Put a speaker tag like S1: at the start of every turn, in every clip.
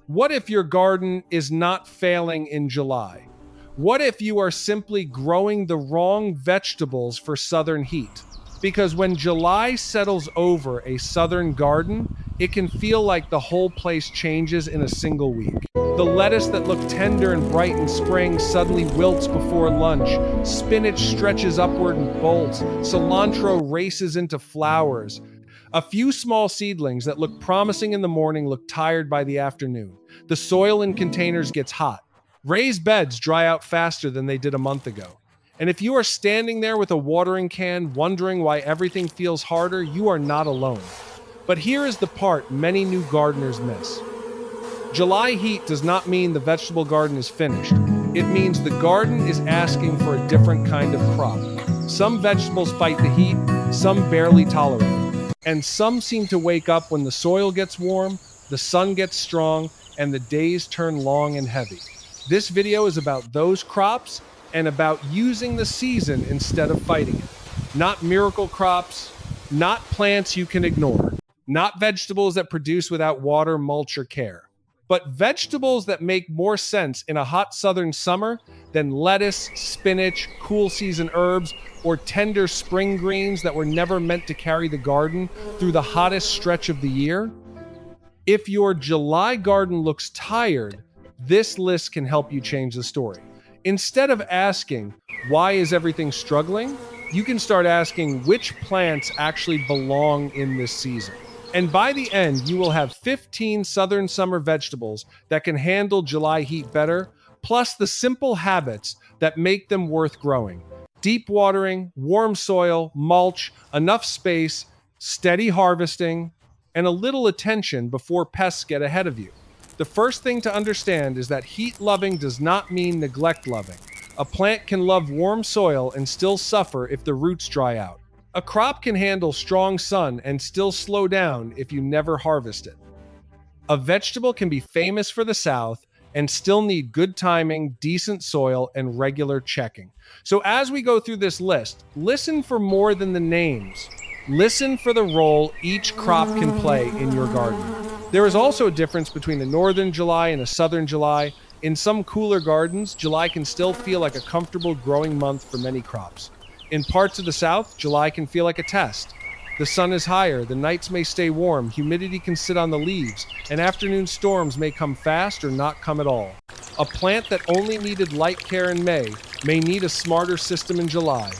S1: What if your garden is not failing in July? What if you are simply growing the wrong vegetables for southern heat? Because when July settles over a southern garden, it can feel like the whole place changes in a single week. The lettuce that looked tender and bright in spring suddenly wilts before lunch. Spinach stretches upward and bolts. Cilantro races into flowers. A few small seedlings that look promising in the morning look tired by the afternoon. The soil in containers gets hot. Raised beds dry out faster than they did a month ago. And if you are standing there with a watering can, wondering why everything feels harder, you are not alone. But here is the part many new gardeners miss. July heat does not mean the vegetable garden is finished. It means the garden is asking for a different kind of crop. Some vegetables fight the heat, some barely tolerate it. And some seem to wake up when the soil gets warm, the sun gets strong, and the days turn long and heavy. This video is about those crops and about using the season instead of fighting it. Not miracle crops, not plants you can ignore, not vegetables that produce without water, mulch, or care, but vegetables that make more sense in a hot southern summer than lettuce, spinach, cool season herbs, or tender spring greens that were never meant to carry the garden through the hottest stretch of the year. If your July garden looks tired, this list can help you change the story. Instead of asking, why is everything struggling? You can start asking which plants actually belong in this season. And by the end, you will have 15 southern summer vegetables that can handle July heat better, plus the simple habits that make them worth growing. Deep watering, warm soil, mulch, enough space, steady harvesting, and a little attention before pests get ahead of you. The first thing to understand is that heat-loving does not mean neglect-loving. A plant can love warm soil and still suffer if the roots dry out. A crop can handle strong sun and still slow down if you never harvest it. A vegetable can be famous for the South and still need good timing, decent soil, and regular checking. So as we go through this list, listen for more than the names. Listen for the role each crop can play in your garden. There is also a difference between a northern July and a southern July. In some cooler gardens, July can still feel like a comfortable growing month for many crops. In parts of the South, July can feel like a test. The sun is higher, the nights may stay warm, humidity can sit on the leaves, and afternoon storms may come fast or not come at all. A plant that only needed light care in May need a smarter system in July.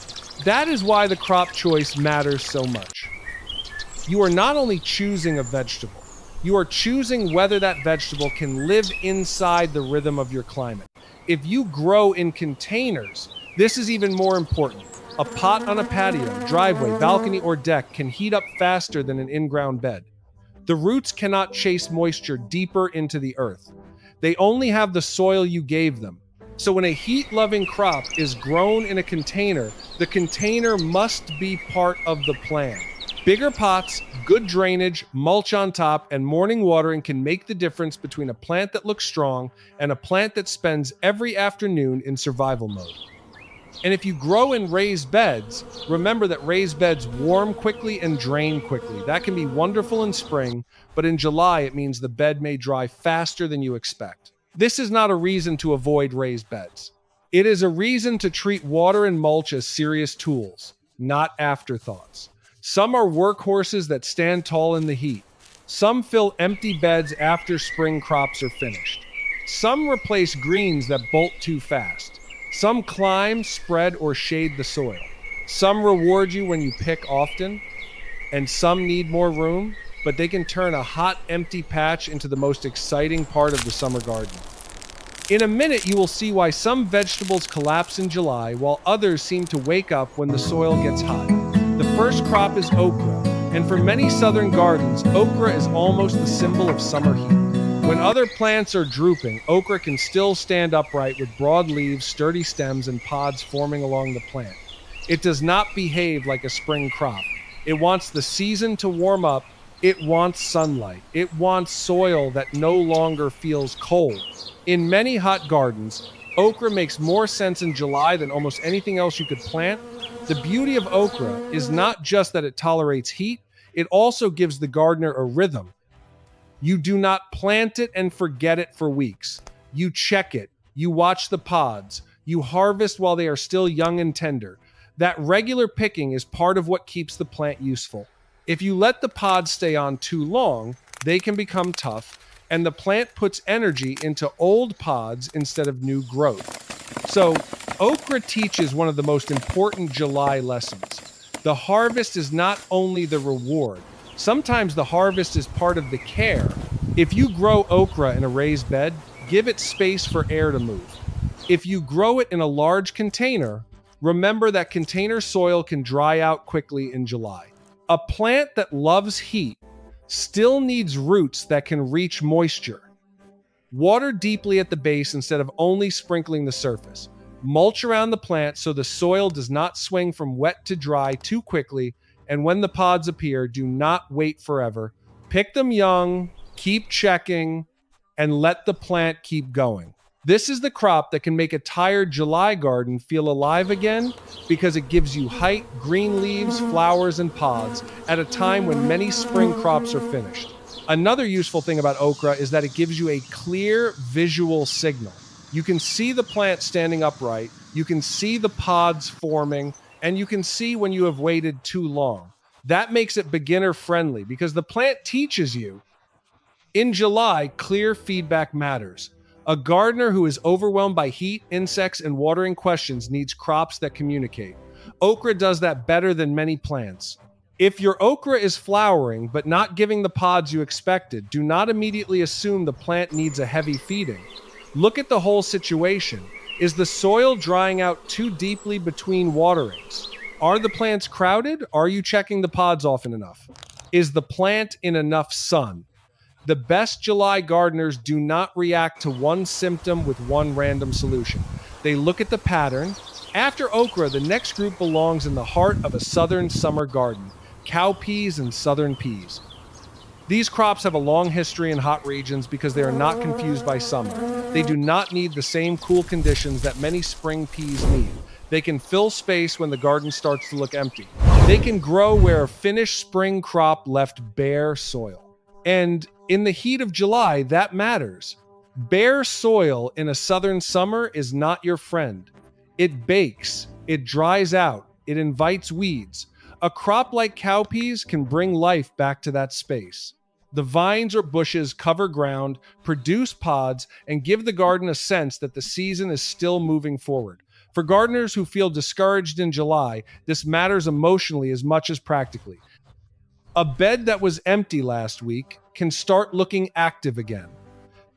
S1: That is why the crop choice matters so much. You are not only choosing a vegetable, you are choosing whether that vegetable can live inside the rhythm of your climate. If you grow in containers, this is even more important. A pot on a patio, driveway, balcony, or deck can heat up faster than an in-ground bed. The roots cannot chase moisture deeper into the earth. They only have the soil you gave them. So when a heat-loving crop is grown in a container, the container must be part of the plan. Bigger pots, good drainage, mulch on top, and morning watering can make the difference between a plant that looks strong and a plant that spends every afternoon in survival mode. And if you grow in raised beds, remember that raised beds warm quickly and drain quickly. That can be wonderful in spring, but in July it means the bed may dry faster than you expect. This is not a reason to avoid raised beds. It is a reason to treat water and mulch as serious tools, not afterthoughts. Some are workhorses that stand tall in the heat. Some fill empty beds after spring crops are finished. Some replace greens that bolt too fast. Some climb, spread, or shade the soil. Some reward you when you pick often. And some need more room, but they can turn a hot, empty patch into the most exciting part of the summer garden. In a minute, you will see why some vegetables collapse in July while others seem to wake up when the soil gets hot. The first crop is okra, and for many southern gardens, okra is almost the symbol of summer heat. When other plants are drooping, okra can still stand upright with broad leaves, sturdy stems, and pods forming along the plant. It does not behave like a spring crop. It wants the season to warm up. It wants sunlight. It wants soil that no longer feels cold. In many hot gardens, okra makes more sense in July than almost anything else you could plant. The beauty of okra is not just that it tolerates heat, it also gives the gardener a rhythm. You do not plant it and forget it for weeks. You check it, you watch the pods, you harvest while they are still young and tender. That regular picking is part of what keeps the plant useful. If you let the pods stay on too long, they can become tough, and the plant puts energy into old pods instead of new growth. So, okra teaches one of the most important July lessons. The harvest is not only the reward, sometimes the harvest is part of the care. If you grow okra in a raised bed, give it space for air to move. If you grow it in a large container, remember that container soil can dry out quickly in July. A plant that loves heat still needs roots that can reach moisture. Water deeply at the base instead of only sprinkling the surface. Mulch around the plant so the soil does not swing from wet to dry too quickly, and when the pods appear, do not wait forever. Pick them young, keep checking, and let the plant keep going. This is the crop that can make a tired July garden feel alive again because it gives you height, green leaves, flowers, and pods at a time when many spring crops are finished. Another useful thing about okra is that it gives you a clear visual signal. You can see the plant standing upright, you can see the pods forming, and you can see when you have waited too long. That makes it beginner friendly because the plant teaches you. In July, clear feedback matters. A gardener who is overwhelmed by heat, insects, and watering questions needs crops that communicate. Okra does that better than many plants. If your okra is flowering but not giving the pods you expected, do not immediately assume the plant needs a heavy feeding. Look at the whole situation. Is the soil drying out too deeply between waterings? Are the plants crowded? Are you checking the pods often enough? Is the plant in enough sun? The best July gardeners do not react to one symptom with one random solution. They look at the pattern. After okra, the next group belongs in the heart of a southern summer garden: cowpeas and southern peas. These crops have a long history in hot regions because they are not confused by summer. They do not need the same cool conditions that many spring peas need. They can fill space when the garden starts to look empty. They can grow where a finished spring crop left bare soil. And in the heat of July, that matters. Bare soil in a southern summer is not your friend. It bakes, it dries out, it invites weeds. A crop like cowpeas can bring life back to that space. The vines or bushes cover ground, produce pods, and give the garden a sense that the season is still moving forward. For gardeners who feel discouraged in July, this matters emotionally as much as practically. A bed that was empty last week can start looking active again.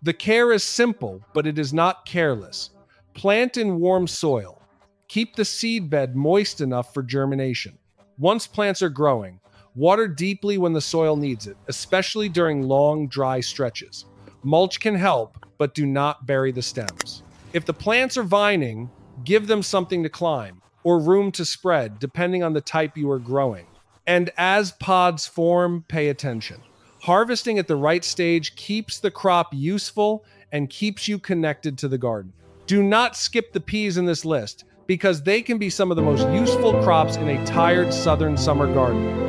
S1: The care is simple, but it is not careless. Plant in warm soil. Keep the seed bed moist enough for germination. Once plants are growing, water deeply when the soil needs it, especially during long, dry stretches. Mulch can help, but do not bury the stems. If the plants are vining, give them something to climb, or room to spread, depending on the type you are growing. And as pods form, pay attention. Harvesting at the right stage keeps the crop useful and keeps you connected to the garden. Do not skip the peas in this list, because they can be some of the most useful crops in a tired southern summer garden.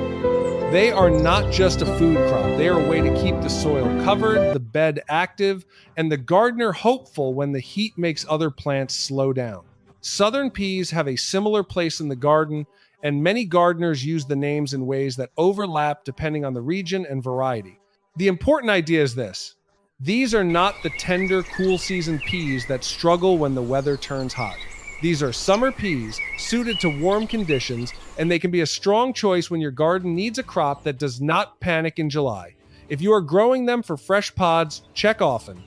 S1: They are not just a food crop. They are a way to keep the soil covered, the bed active, and the gardener hopeful when the heat makes other plants slow down. Southern peas have a similar place in the garden, and many gardeners use the names in ways that overlap depending on the region and variety. The important idea is this: these are not the tender, cool season peas that struggle when the weather turns hot. These are summer peas suited to warm conditions, and they can be a strong choice when your garden needs a crop that does not panic in July. If you are growing them for fresh pods, check often.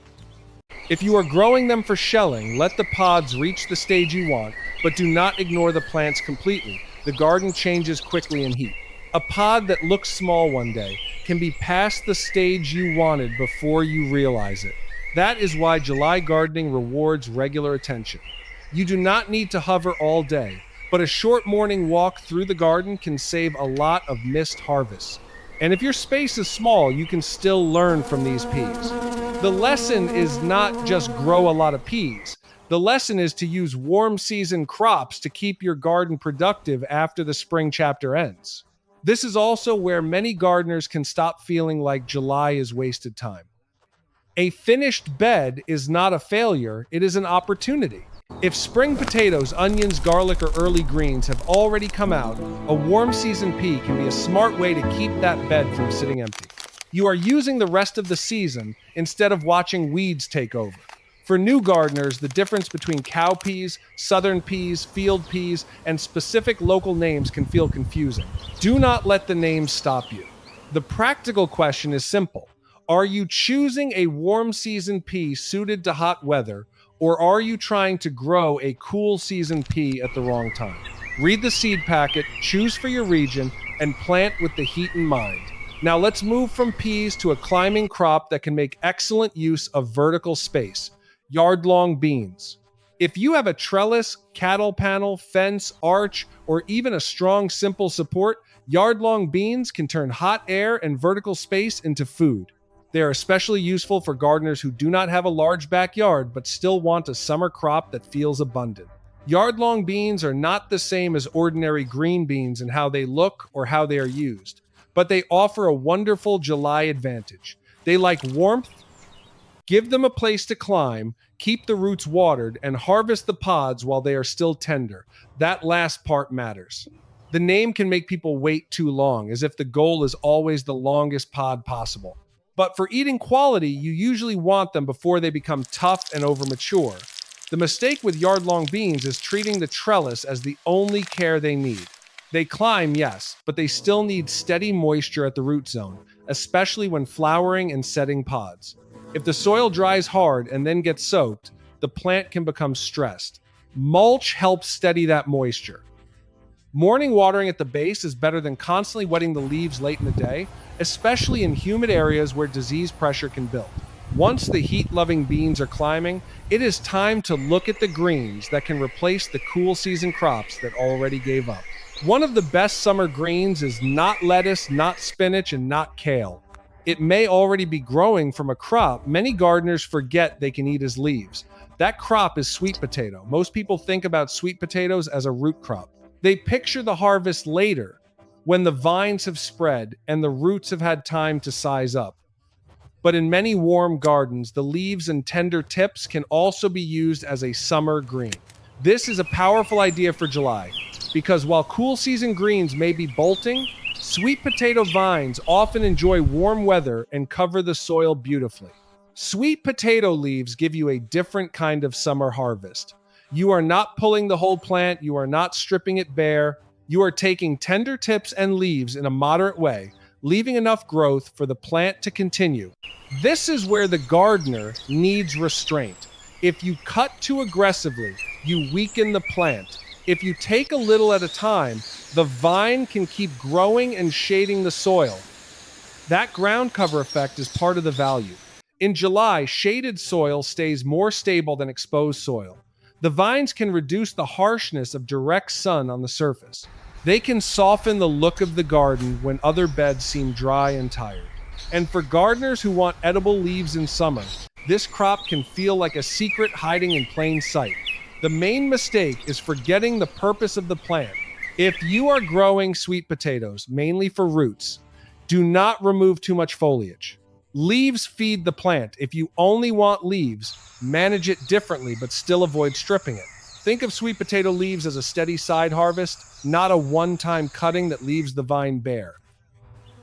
S1: If you are growing them for shelling, let the pods reach the stage you want, but do not ignore the plants completely. The garden changes quickly in heat. A pod that looks small one day can be past the stage you wanted before you realize it. That is why July gardening rewards regular attention. You do not need to hover all day, but a short morning walk through the garden can save a lot of missed harvests. And if your space is small, you can still learn from these peas. The lesson is not just grow a lot of peas. The lesson is to use warm season crops to keep your garden productive after the spring chapter ends. This is also where many gardeners can stop feeling like July is wasted time. A finished bed is not a failure, it is an opportunity. If spring potatoes, onions, garlic, or early greens have already come out, a warm season pea can be a smart way to keep that bed from sitting empty. You are using the rest of the season instead of watching weeds take over. For new gardeners, the difference between cowpeas, southern peas, field peas, and specific local names can feel confusing. Do not let the names stop you. The practical question is simple. Are you choosing a warm season pea suited to hot weather, or are you trying to grow a cool season pea at the wrong time? Read the seed packet, choose for your region, and plant with the heat in mind. Now let's move from peas to a climbing crop that can make excellent use of vertical space: yardlong beans. If you have a trellis, cattle panel, fence, arch, or even a strong, simple support, yardlong beans can turn hot air and vertical space into food. They are especially useful for gardeners who do not have a large backyard but still want a summer crop that feels abundant. Yardlong beans are not the same as ordinary green beans in how they look or how they are used, but they offer a wonderful July advantage. They like warmth. Give them a place to climb, keep the roots watered, and harvest the pods while they are still tender. That last part matters. The name can make people wait too long, as if the goal is always the longest pod possible. But for eating quality, you usually want them before they become tough and overmature. The mistake with yardlong beans is treating the trellis as the only care they need. They climb, yes, but they still need steady moisture at the root zone, especially when flowering and setting pods. If the soil dries hard and then gets soaked, the plant can become stressed. Mulch helps steady that moisture. Morning watering at the base is better than constantly wetting the leaves late in the day, especially in humid areas where disease pressure can build. Once the heat-loving beans are climbing, it is time to look at the greens that can replace the cool season crops that already gave up. One of the best summer greens is not lettuce, not spinach, and not kale. It may already be growing from a crop many gardeners forget they can eat as leaves. That crop is sweet potato. Most people think about sweet potatoes as a root crop. They picture the harvest later, when the vines have spread and the roots have had time to size up. But in many warm gardens, the leaves and tender tips can also be used as a summer green. This is a powerful idea for July, because while cool season greens may be bolting, sweet potato vines often enjoy warm weather and cover the soil beautifully. Sweet potato leaves give you a different kind of summer harvest. You are not pulling the whole plant, you are not stripping it bare. You are taking tender tips and leaves in a moderate way, leaving enough growth for the plant to continue. This is where the gardener needs restraint. If you cut too aggressively, you weaken the plant. If you take a little at a time, the vine can keep growing and shading the soil. That ground cover effect is part of the value. In July, shaded soil stays more stable than exposed soil. The vines can reduce the harshness of direct sun on the surface. They can soften the look of the garden when other beds seem dry and tired. And for gardeners who want edible leaves in summer, this crop can feel like a secret hiding in plain sight. The main mistake is forgetting the purpose of the plant. If you are growing sweet potatoes, mainly for roots, do not remove too much foliage. Leaves feed the plant. If you only want leaves, manage it differently but still avoid stripping it. Think of sweet potato leaves as a steady side harvest, not a one-time cutting that leaves the vine bare.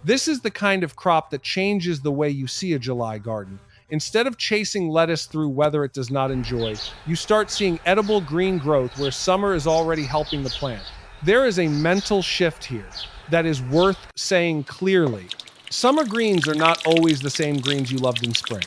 S1: This is the kind of crop that changes the way you see a July garden. Instead of chasing lettuce through weather it does not enjoy, you start seeing edible green growth where summer is already helping the plant. There is a mental shift here that is worth saying clearly. Summer greens are not always the same greens you loved in spring.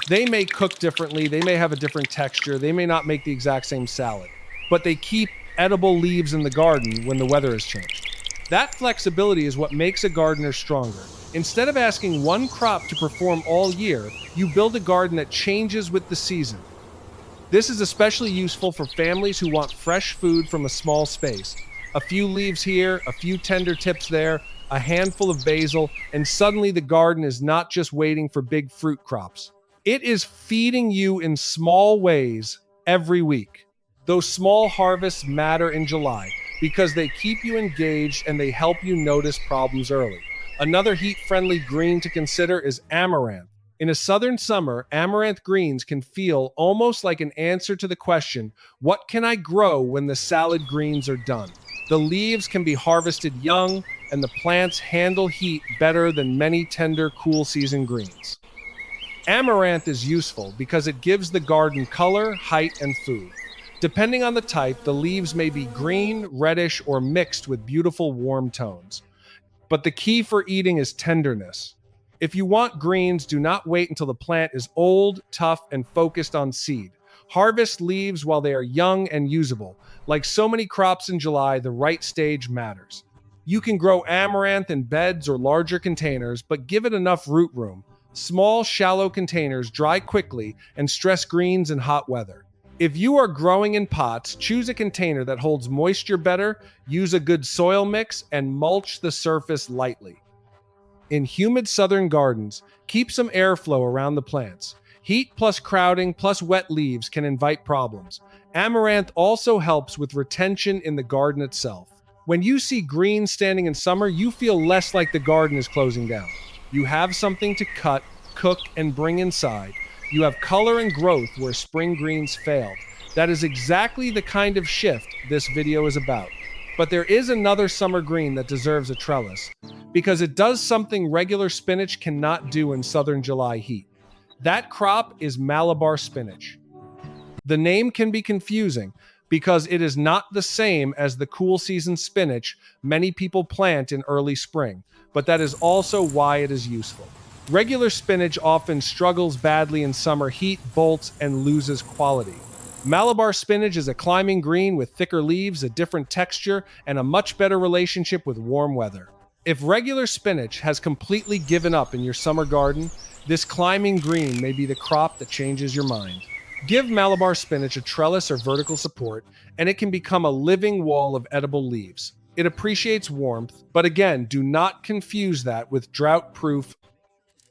S1: They may cook differently, they may have a different texture, they may not make the exact same salad, but they keep edible leaves in the garden when the weather has changed. That flexibility is what makes a gardener stronger. Instead of asking one crop to perform all year, you build a garden that changes with the season. This is especially useful for families who want fresh food from a small space. A few leaves here, a few tender tips there, a handful of basil, and suddenly the garden is not just waiting for big fruit crops. It is feeding you in small ways every week. Those small harvests matter in July. because they keep you engaged and they help you notice problems early. Another heat-friendly green to consider is amaranth. In a southern summer, amaranth greens can feel almost like an answer to the question, what can I grow when the salad greens are done? The leaves can be harvested young, and the plants handle heat better than many tender, cool season greens. Amaranth is useful because it gives the garden color, height, and food. Depending on the type, the leaves may be green, reddish, or mixed with beautiful warm tones. But the key for eating is tenderness. If you want greens, do not wait until the plant is old, tough, and focused on seed. Harvest leaves while they are young and usable. Like so many crops in July, the right stage matters. You can grow amaranth in beds or larger containers, but give it enough root room. Small, shallow containers dry quickly and stress greens in hot weather. If you are growing in pots, choose a container that holds moisture better, use a good soil mix, and mulch the surface lightly. In humid southern gardens, keep some airflow around the plants. Heat plus crowding plus wet leaves can invite problems. Amaranth also helps with retention in the garden itself. When you see green standing in summer, you feel less like the garden is closing down. You have something to cut, cook, and bring inside. You have color and growth where spring greens failed. That is exactly the kind of shift this video is about. But there is another summer green that deserves a trellis, because it does something regular spinach cannot do in southern July heat. That crop is Malabar spinach. The name can be confusing because it is not the same as the cool season spinach many people plant in early spring, but that is also why it is useful. Regular spinach often struggles badly in summer heat, bolts, and loses quality. Malabar spinach is a climbing green with thicker leaves, a different texture, and a much better relationship with warm weather. If regular spinach has completely given up in your summer garden, this climbing green may be the crop that changes your mind. Give Malabar spinach a trellis or vertical support, and it can become a living wall of edible leaves. It appreciates warmth, but again, do not confuse that with drought-proof.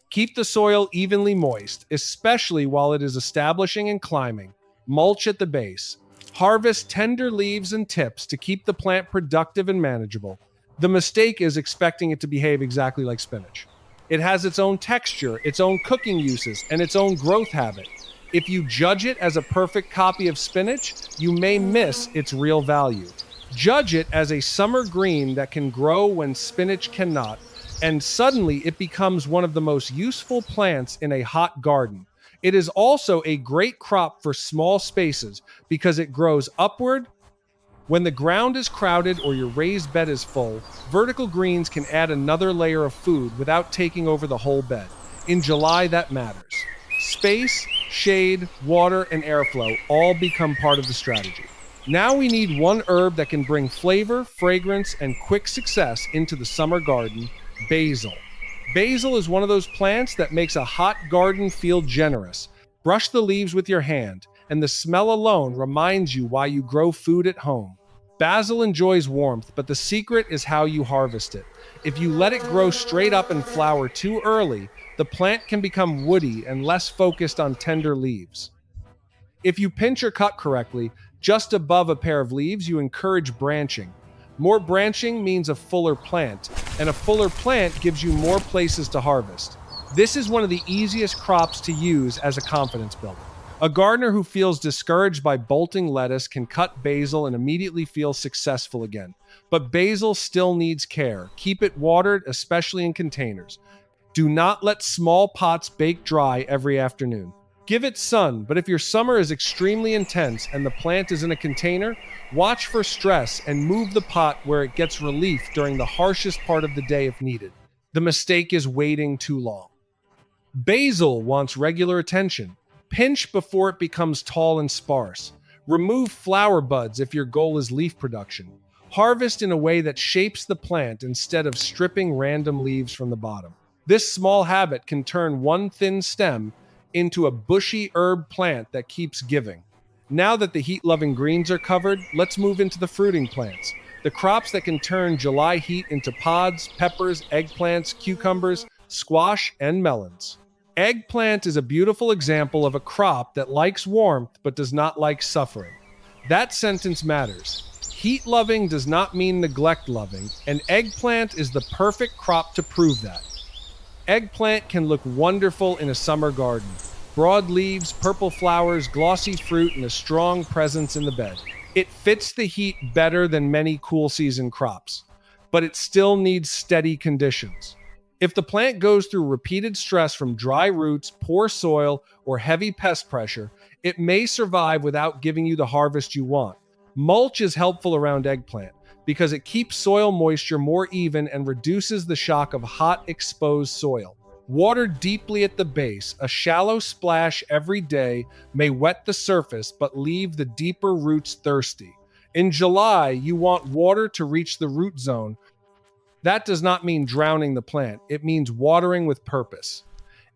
S1: Keep the soil evenly moist, especially while it is establishing and climbing. Mulch at the base. Harvest tender leaves and tips to keep the plant productive and manageable. The mistake is expecting it to behave exactly like spinach. It has its own texture, its own cooking uses, and its own growth habit. If you judge it as a perfect copy of spinach, you may miss its real value. Judge it as a summer green that can grow when spinach cannot, and suddenly it becomes one of the most useful plants in a hot garden. It is also a great crop for small spaces because it grows upward. When the ground is crowded or your raised bed is full, vertical greens can add another layer of food without taking over the whole bed. In July, that matters. Space, shade, water, and airflow all become part of the strategy. Now we need one herb that can bring flavor, fragrance, and quick success into the summer garden: basil. Basil is one of those plants that makes a hot garden feel generous. Brush the leaves with your hand, and the smell alone reminds you why you grow food at home. Basil enjoys warmth, but the secret is how you harvest it. If you let it grow straight up and flower too early, the plant can become woody and less focused on tender leaves. If you pinch or cut correctly, just above a pair of leaves, you encourage branching. More branching means a fuller plant, and a fuller plant gives you more places to harvest. This is one of the easiest crops to use as a confidence builder. A gardener who feels discouraged by bolting lettuce can cut basil and immediately feel successful again. But basil still needs care. Keep it watered, especially in containers. Do not let small pots bake dry every afternoon. Give it sun, but if your summer is extremely intense and the plant is in a container, watch for stress and move the pot where it gets relief during the harshest part of the day if needed. The mistake is waiting too long. Basil wants regular attention. Pinch before it becomes tall and sparse. Remove flower buds if your goal is leaf production. Harvest in a way that shapes the plant instead of stripping random leaves from the bottom. This small habit can turn one thin stem into a bushy herb plant that keeps giving. Now that the heat-loving greens are covered, let's move into the fruiting plants. The crops that can turn July heat into pods, peppers, eggplants, cucumbers, squash, and melons. Eggplant is a beautiful example of a crop that likes warmth but does not like suffering. That sentence matters. Heat-loving does not mean neglect-loving, and eggplant is the perfect crop to prove that. Eggplant can look wonderful in a summer garden. Broad leaves, purple flowers, glossy fruit, and a strong presence in the bed. It fits the heat better than many cool season crops, but it still needs steady conditions. If the plant goes through repeated stress from dry roots, poor soil, or heavy pest pressure, it may survive without giving you the harvest you want. Mulch is helpful around eggplant because it keeps soil moisture more even and reduces the shock of hot, exposed soil. Water deeply at the base. A shallow splash every day may wet the surface but leave the deeper roots thirsty. In July, you want water to reach the root zone. That does not mean drowning the plant. It means watering with purpose.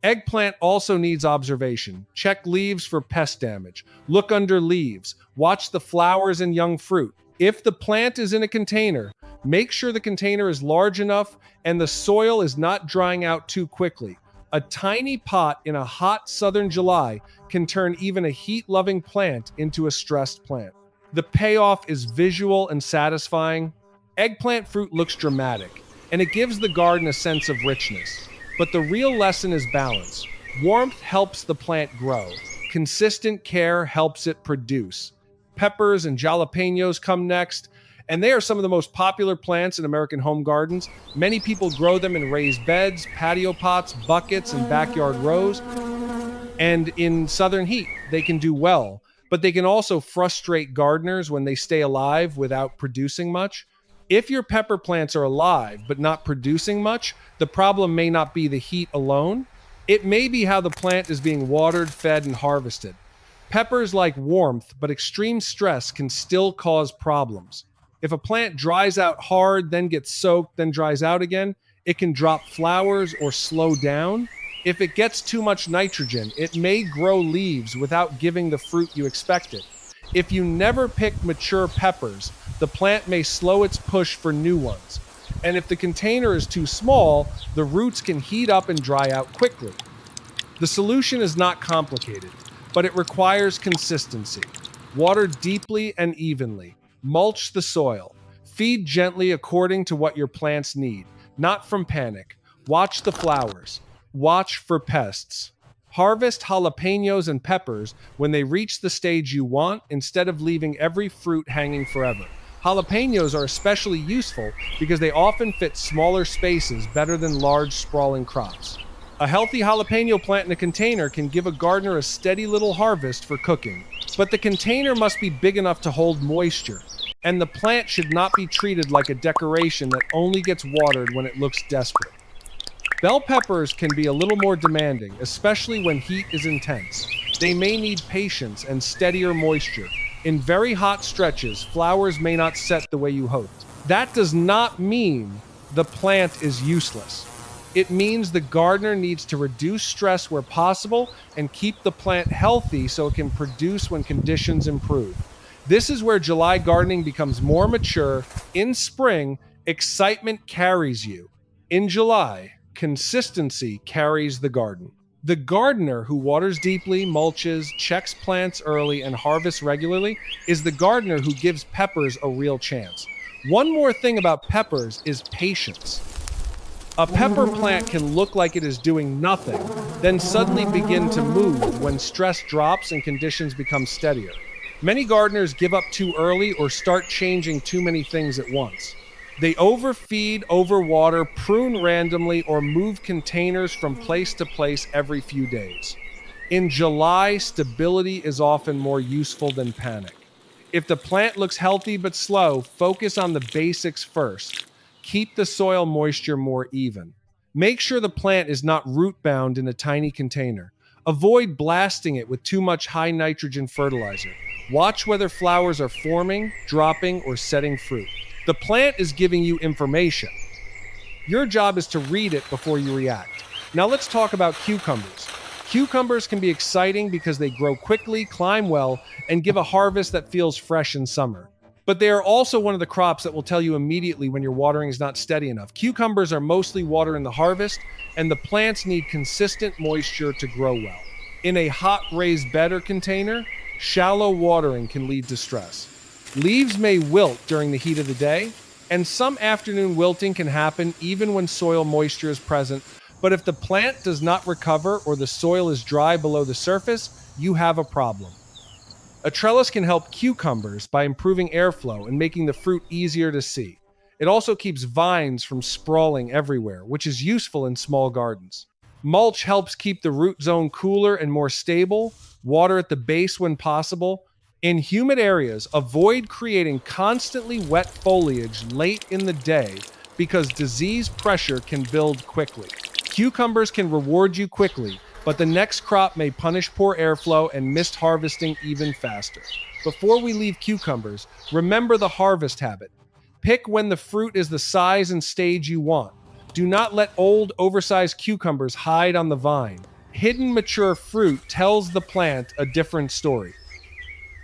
S1: Eggplant also needs observation. Check leaves for pest damage. Look under leaves. Watch the flowers and young fruit. If the plant is in a container, make sure the container is large enough and the soil is not drying out too quickly. A tiny pot in a hot southern July can turn even a heat-loving plant into a stressed plant. The payoff is visual and satisfying. Eggplant fruit looks dramatic, and it gives the garden a sense of richness. But the real lesson is balance. Warmth helps the plant grow. Consistent care helps it produce. Peppers and jalapeños come next, and they are some of the most popular plants in American home gardens. Many people grow them in raised beds, patio pots, buckets, and backyard rows. And in southern heat, they can do well, but they can also frustrate gardeners when they stay alive without producing much. If your pepper plants are alive but not producing much, the problem may not be the heat alone. It may be how the plant is being watered, fed, and harvested. Peppers like warmth, but extreme stress can still cause problems. If a plant dries out hard, then gets soaked, then dries out again, it can drop flowers or slow down. If it gets too much nitrogen, it may grow leaves without giving the fruit you expected. If you never pick mature peppers, the plant may slow its push for new ones. And if the container is too small, the roots can heat up and dry out quickly. The solution is not complicated, but it requires consistency. Water deeply and evenly. Mulch the soil. Feed gently according to what your plants need, not from panic. Watch the flowers. Watch for pests. Harvest jalapeños and peppers when they reach the stage you want instead of leaving every fruit hanging forever. Jalapeños are especially useful because they often fit smaller spaces better than large, sprawling crops. A healthy jalapeno plant in a container can give a gardener a steady little harvest for cooking. But the container must be big enough to hold moisture, and the plant should not be treated like a decoration that only gets watered when it looks desperate. Bell peppers can be a little more demanding, especially when heat is intense. They may need patience and steadier moisture. In very hot stretches, flowers may not set the way you hoped. That does not mean the plant is useless. It means the gardener needs to reduce stress where possible and keep the plant healthy so it can produce when conditions improve. This is where July gardening becomes more mature. In spring, excitement carries you. In July, consistency carries the garden. The gardener who waters deeply, mulches, checks plants early, and harvests regularly is the gardener who gives peppers a real chance. One more thing about peppers is patience. A pepper plant can look like it is doing nothing, then suddenly begin to move when stress drops and conditions become steadier. Many gardeners give up too early or start changing too many things at once. They overfeed, overwater, prune randomly, or move containers from place to place every few days. In July, stability is often more useful than panic. If the plant looks healthy but slow, focus on the basics first. Keep the soil moisture more even. Make sure the plant is not root-bound in a tiny container. Avoid blasting it with too much high nitrogen fertilizer. Watch whether flowers are forming, dropping, or setting fruit. The plant is giving you information. Your job is to read it before you react. Now let's talk about cucumbers. Cucumbers can be exciting because they grow quickly, climb well, and give a harvest that feels fresh in summer. But they are also one of the crops that will tell you immediately when your watering is not steady enough. Cucumbers are mostly water in the harvest, and the plants need consistent moisture to grow well. In a hot raised bed or container, shallow watering can lead to stress. Leaves may wilt during the heat of the day, and some afternoon wilting can happen even when soil moisture is present. But if the plant does not recover or the soil is dry below the surface, you have a problem. A trellis can help cucumbers by improving airflow and making the fruit easier to see. It also keeps vines from sprawling everywhere, which is useful in small gardens. Mulch helps keep the root zone cooler and more stable. Water at the base when possible. In humid areas, avoid creating constantly wet foliage late in the day because disease pressure can build quickly. Cucumbers can reward you quickly, but the next crop may punish poor airflow and missed harvesting even faster. Before we leave cucumbers, remember the harvest habit. Pick when the fruit is the size and stage you want. Do not let old, oversized cucumbers hide on the vine. Hidden mature fruit tells the plant a different story.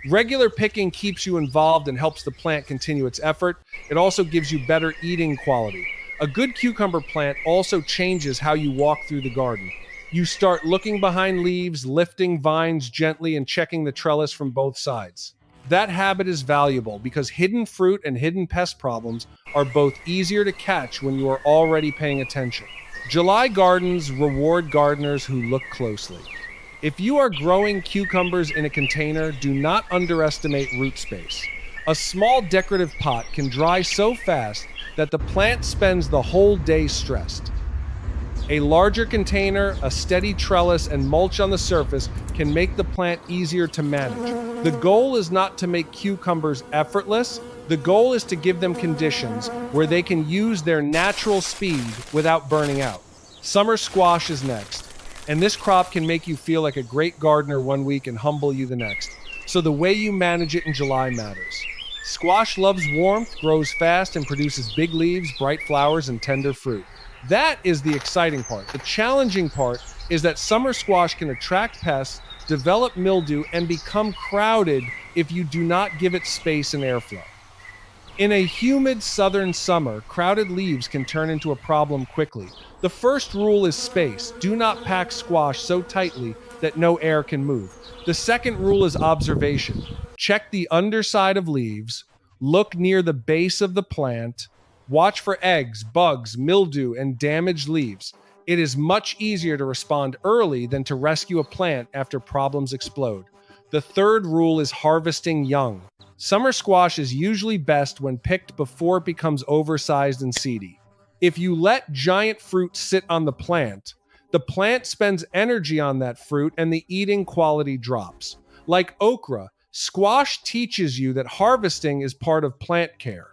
S1: Regular picking keeps you involved and helps the plant continue its effort. It also gives you better eating quality. A good cucumber plant also changes how you walk through the garden. You start looking behind leaves, lifting vines gently, and checking the trellis from both sides. That habit is valuable because hidden fruit and hidden pest problems are both easier to catch when you are already paying attention. July gardens reward gardeners who look closely. If you are growing cucumbers in a container, do not underestimate root space. A small decorative pot can dry so fast that the plant spends the whole day stressed. A larger container, a steady trellis, and mulch on the surface can make the plant easier to manage. The goal is not to make cucumbers effortless. The goal is to give them conditions where they can use their natural speed without burning out. Summer squash is next, and this crop can make you feel like a great gardener one week and humble you the next. So the way you manage it in July matters. Squash loves warmth, grows fast, and produces big leaves, bright flowers, and tender fruit. That is the exciting part. The challenging part is that summer squash can attract pests, develop mildew, and become crowded if you do not give it space and airflow. In a humid southern summer, crowded leaves can turn into a problem quickly. The first rule is space. Do not pack squash so tightly that no air can move. The second rule is observation. Check the underside of leaves, look near the base of the plant, watch for eggs, bugs, mildew, and damaged leaves. It is much easier to respond early than to rescue a plant after problems explode. The third rule is harvesting young. Summer squash is usually best when picked before it becomes oversized and seedy. If you let giant fruit sit on the plant spends energy on that fruit and the eating quality drops. Like okra, squash teaches you that harvesting is part of plant care.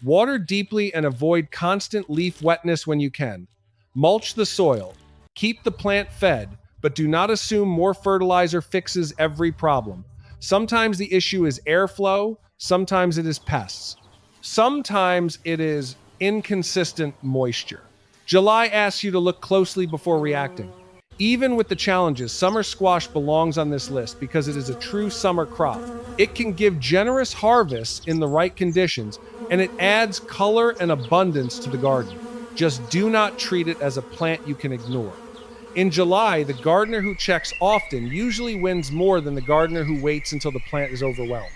S1: Water deeply and avoid constant leaf wetness when you can. Mulch the soil. Keep the plant fed, but do not assume more fertilizer fixes every problem. Sometimes the issue is airflow, sometimes it is pests. Sometimes it is inconsistent moisture. July asks you to look closely before reacting. Even with the challenges, summer squash belongs on this list because it is a true summer crop. It can give generous harvests in the right conditions, and it adds color and abundance to the garden. Just do not treat it as a plant you can ignore. In July, the gardener who checks often usually wins more than the gardener who waits until the plant is overwhelmed.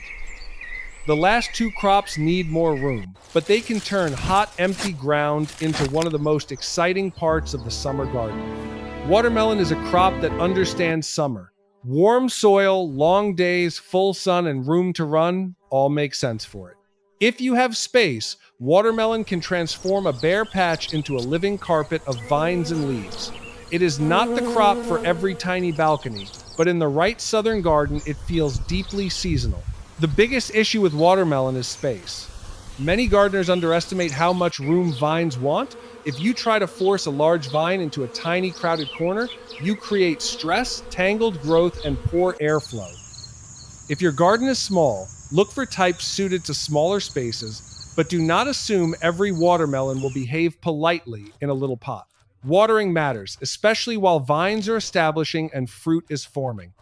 S1: The last two crops need more room, but they can turn hot, empty ground into one of the most exciting parts of the summer garden. Watermelon is a crop that understands summer. Warm soil, long days, full sun, and room to run all make sense for it. If you have space, watermelon can transform a bare patch into a living carpet of vines and leaves. It is not the crop for every tiny balcony, but in the right southern garden, it feels deeply seasonal. The biggest issue with watermelon is space. Many gardeners underestimate how much room vines want. If you try to force a large vine into a tiny, crowded corner, you create stress, tangled growth, and poor airflow. If your garden is small, look for types suited to smaller spaces, but do not assume every watermelon will behave politely in a little pot. Watering matters, especially while vines are establishing and fruit is forming.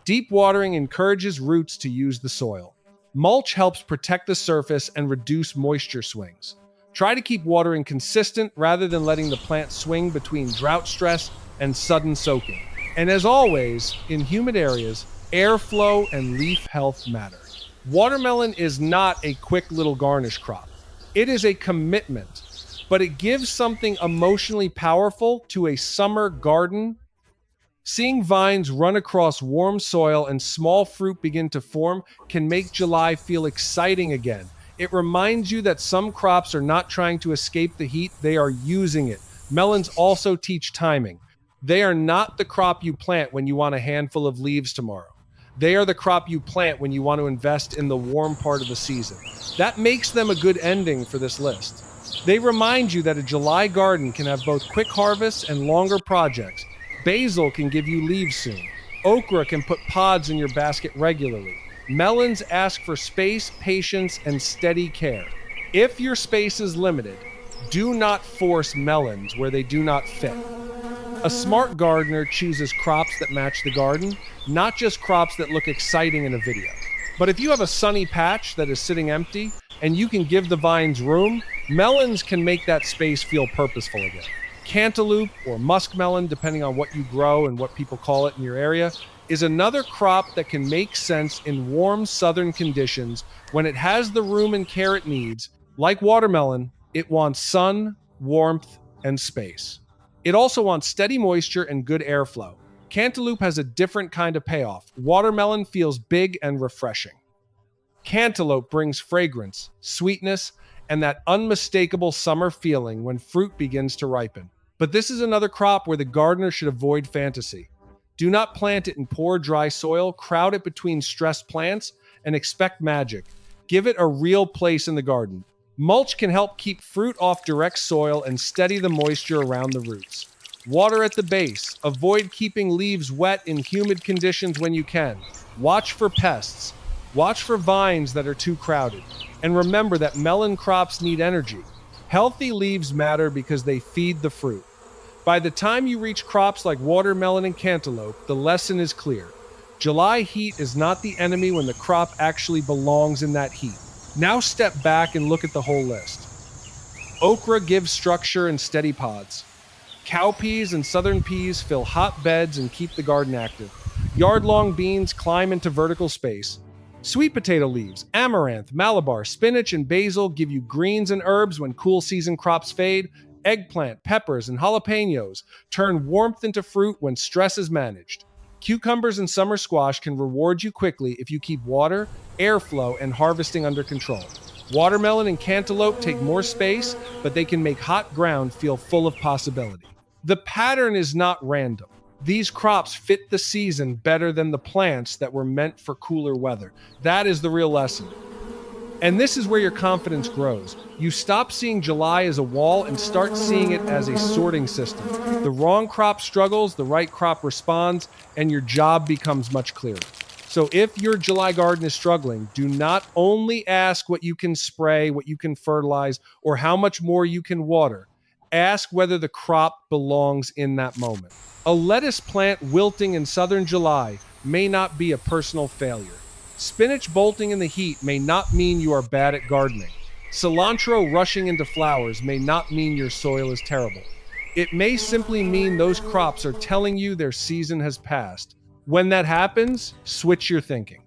S1: Deep watering encourages roots to use the soil. Mulch helps protect the surface and reduce moisture swings. Try to keep watering consistent rather than letting the plant swing between drought stress and sudden soaking. And as always, in humid areas, airflow and leaf health matter. Watermelon is not a quick little garnish crop. It is a commitment, but it gives something emotionally powerful to a summer garden. Seeing vines run across warm soil and small fruit begin to form can make July feel exciting again. It reminds you that some crops are not trying to escape the heat, they are using it. Melons also teach timing. They are not the crop you plant when you want a handful of leaves tomorrow. They are the crop you plant when you want to invest in the warm part of the season. That makes them a good ending for this list. They remind you that a July garden can have both quick harvests and longer projects. Basil can give you leaves soon. Okra can put pods in your basket regularly. Melons ask for space, patience, and steady care. If your space is limited, do not force melons where they do not fit. A smart gardener chooses crops that match the garden, not just crops that look exciting in a video. But if you have a sunny patch that is sitting empty and you can give the vines room, melons can make that space feel purposeful again. Cantaloupe or muskmelon, depending on what you grow and what people call it in your area, is another crop that can make sense in warm southern conditions when it has the room and care it needs. Like watermelon, it wants sun, warmth, and space. It also wants steady moisture and good airflow. Cantaloupe has a different kind of payoff. Watermelon feels big and refreshing. Cantaloupe brings fragrance, sweetness, and that unmistakable summer feeling when fruit begins to ripen. But this is another crop where the gardener should avoid fantasy. Do not plant it in poor, dry soil, crowd it between stressed plants, and expect magic. Give it a real place in the garden. Mulch can help keep fruit off direct soil and steady the moisture around the roots. Water at the base. Avoid keeping leaves wet in humid conditions when you can. Watch for pests. Watch for vines that are too crowded. And remember that melon crops need energy. Healthy leaves matter because they feed the fruit. By the time you reach crops like watermelon and cantaloupe, the lesson is clear. July heat is not the enemy when the crop actually belongs in that heat. Now step back and look at the whole list. Okra gives structure and steady pods. Cowpeas and southern peas fill hot beds and keep the garden active. Yardlong beans climb into vertical space. Sweet potato leaves, amaranth, Malabar, spinach, and basil give you greens and herbs when cool season crops fade. Eggplant, peppers, and jalapeños turn warmth into fruit when stress is managed. Cucumbers and summer squash can reward you quickly if you keep water, airflow, and harvesting under control. Watermelon and cantaloupe take more space, but they can make hot ground feel full of possibility. The pattern is not random. These crops fit the season better than the plants that were meant for cooler weather. That is the real lesson. And this is where your confidence grows. You stop seeing July as a wall and start seeing it as a sorting system. The wrong crop struggles, the right crop responds, and your job becomes much clearer. So if your July garden is struggling, do not only ask what you can spray, what you can fertilize, or how much more you can water. Ask whether the crop belongs in that moment. A lettuce plant wilting in southern July may not be a personal failure. Spinach bolting in the heat may not mean you are bad at gardening. Cilantro rushing into flowers may not mean your soil is terrible. It may simply mean those crops are telling you their season has passed. When that happens, switch your thinking.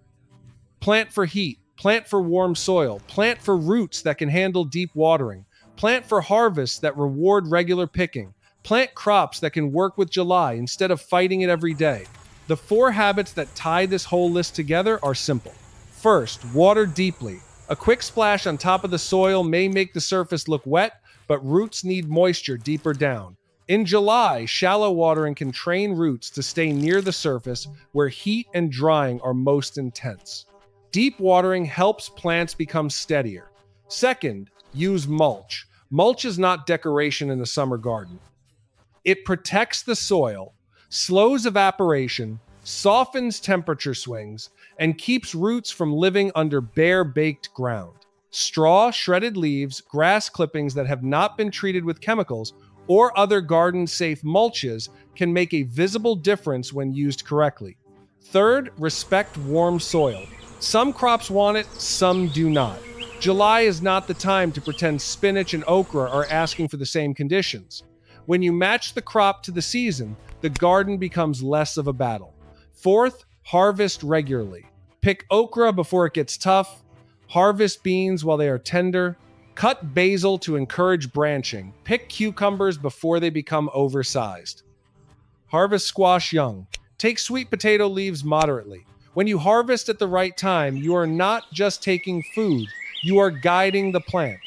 S1: Plant for heat, plant for warm soil, plant for roots that can handle deep watering, plant for harvests that reward regular picking, plant crops that can work with July instead of fighting it every day. The 4 habits that tie this whole list together are simple. First, water deeply. A quick splash on top of the soil may make the surface look wet, but roots need moisture deeper down. In July, shallow watering can train roots to stay near the surface where heat and drying are most intense. Deep watering helps plants become steadier. Second, use mulch. Mulch is not decoration in a summer garden. It protects the soil, slows evaporation, softens temperature swings, and keeps roots from living under bare, baked ground. Straw, shredded leaves, grass clippings that have not been treated with chemicals, or other garden-safe mulches can make a visible difference when used correctly. Third, respect warm soil. Some crops want it, some do not. July is not the time to pretend spinach and okra are asking for the same conditions. When you match the crop to the season, the garden becomes less of a battle. Fourth, harvest regularly. Pick okra before it gets tough. Harvest beans while they are tender. Cut basil to encourage branching. Pick cucumbers before they become oversized. Harvest squash young. Take sweet potato leaves moderately. When you harvest at the right time, you are not just taking food, you are guiding the plant.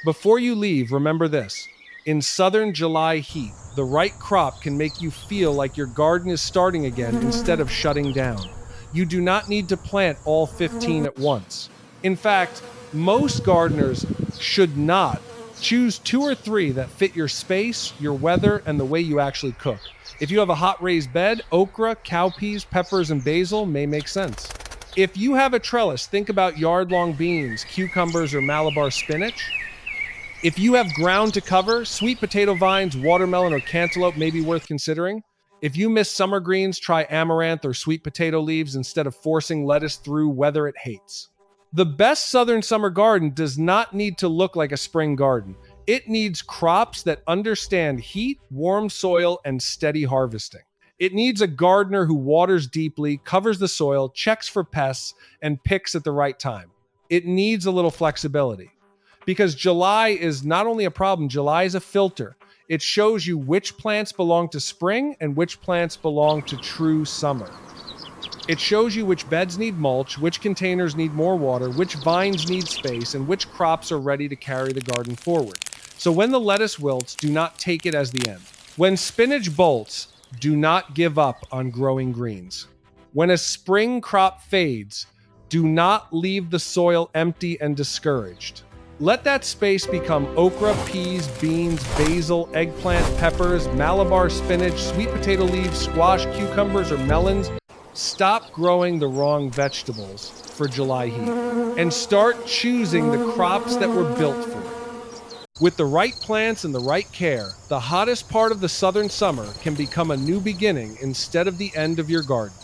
S1: Before you leave, remember this. In southern July heat, the right crop can make you feel like your garden is starting again instead of shutting down. You do not need to plant all 15 at once. In fact, most gardeners should not. Choose 2 or 3 that fit your space, your weather, and the way you actually cook. If you have a hot raised bed, okra, cowpeas, peppers, and basil may make sense. If you have a trellis, think about yardlong beans, cucumbers, or Malabar spinach. If you have ground to cover, sweet potato vines, watermelon, or cantaloupe may be worth considering. If you miss summer greens, try amaranth or sweet potato leaves instead of forcing lettuce through weather it hates. The best southern summer garden does not need to look like a spring garden. It needs crops that understand heat, warm soil, and steady harvesting. It needs a gardener who waters deeply, covers the soil, checks for pests, and picks at the right time. It needs a little flexibility. Because July is not only a problem, July is a filter. It shows you which plants belong to spring and which plants belong to true summer. It shows you which beds need mulch, which containers need more water, which vines need space, and which crops are ready to carry the garden forward. So when the lettuce wilts, do not take it as the end. When spinach bolts, do not give up on growing greens. When a spring crop fades, do not leave the soil empty and discouraged. Let that space become okra, peas, beans, basil, eggplant, peppers, Malabar spinach, sweet potato leaves, squash, cucumbers, or melons. Stop growing the wrong vegetables for July heat and start choosing the crops that were built for it. With the right plants and the right care, the hottest part of the southern summer can become a new beginning instead of the end of your garden.